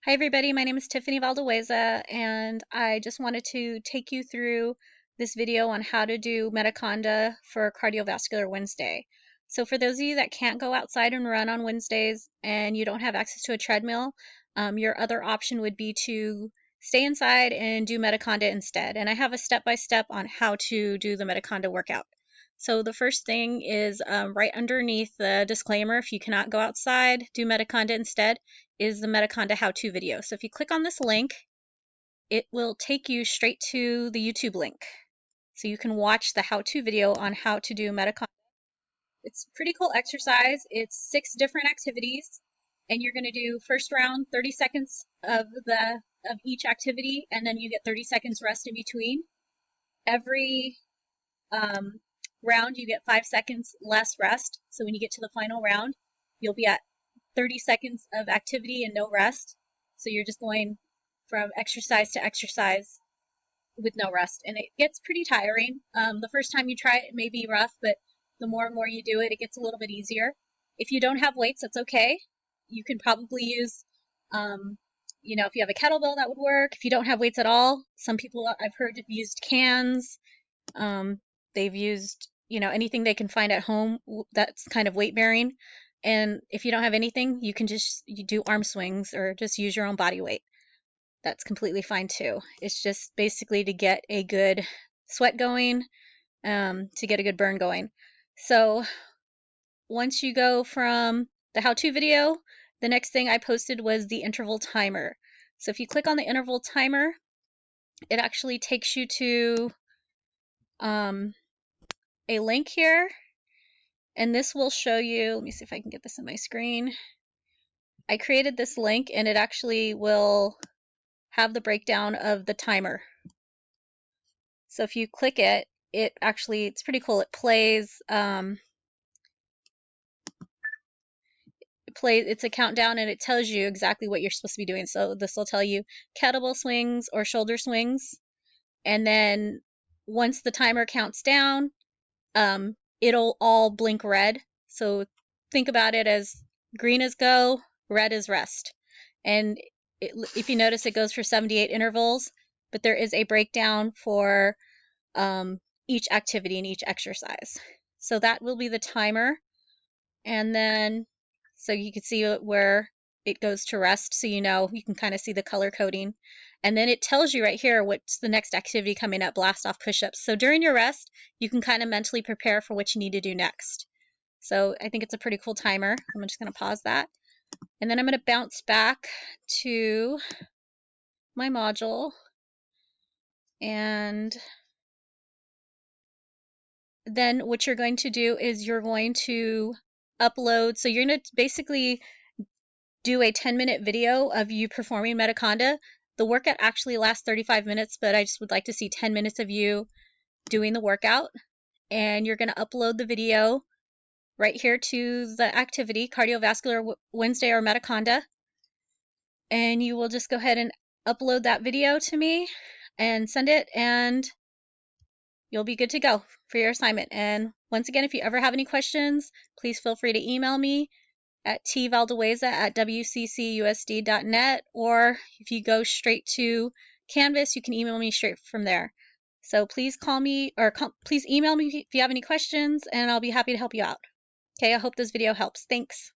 Hi everybody, my name is Tiffany Valdeweza and I just wanted to take you through this video on how to do Metaconda for Cardiovascular Wednesday. So for those of you that can't go outside and run on Wednesdays and you don't have access to a treadmill, your other option would be to stay inside and do Metaconda instead. And I have a step-by-step on how to do the Metaconda workout. So the first thing is right underneath the disclaimer, if you cannot go outside, do Metaconda instead, is the Metaconda how-to video. So if you click on this link, it will take you straight to the YouTube link. So you can watch the how-to video on how to do Metaconda. It's a pretty cool exercise. It's 6 different activities, and you're going to do first round 30 seconds of each activity, and then you get 30 seconds rest in between. Every round you get 5 seconds less rest. So when you get to the final round, you'll be at 30 seconds of activity and no rest. So you're just going from exercise to exercise with no rest. And it gets pretty tiring. The first time you try it, it may be rough, but the more and more you do it, it gets a little bit easier. If you don't have weights, that's okay. You can probably use, if you have a kettlebell, that would work. If you don't have weights at all, some people I've heard have used cans. They've used, anything they can find at home that's kind of weight bearing. And if you don't have anything, you can you do arm swings or just use your own body weight. That's completely fine too. It's just basically to get a good sweat going, to get a good burn going. So once you go from the how-to video, the next thing I posted was the interval timer. So if you click on the interval timer, it actually takes you to a link here, and this will show you, let me see if I can get this on my screen. I created this link and it actually will have the breakdown of the timer. So if you click it, it's pretty cool. It plays, it's a countdown and it tells you exactly what you're supposed to be doing. So this will tell you kettlebell swings or shoulder swings. And then once the timer counts down, it'll all blink red. So think about it as green is go, red is rest. And if you notice, it goes for 78 intervals, but there is a breakdown for each activity and each exercise. So that will be the timer. And then, so you can see where it goes to rest. So you can kind of see the color coding. And then it tells you right here what's the next activity coming up, blast off push-ups. So during your rest, you can kind of mentally prepare for what you need to do next. So I think it's a pretty cool timer. I'm just going to pause that. And then I'm going to bounce back to my module. And then what you're going to do is you're going to upload. So you're going to basically do a 10-minute video of you performing Metaconda. The workout actually lasts 35 minutes, but I just would like to see 10 minutes of you doing the workout. And you're going to upload the video right here to the activity, Cardiovascular Wednesday or Metaconda. And you will just go ahead and upload that video to me and send it, and you'll be good to go for your assignment. And once again, if you ever have any questions, please feel free to email me at tvaldeweza@wccusd.net, or if you go straight to Canvas, you can email me straight from there. So please call me or please email me if you have any questions, and I'll be happy to help you out. Okay, I hope this video helps. Thanks.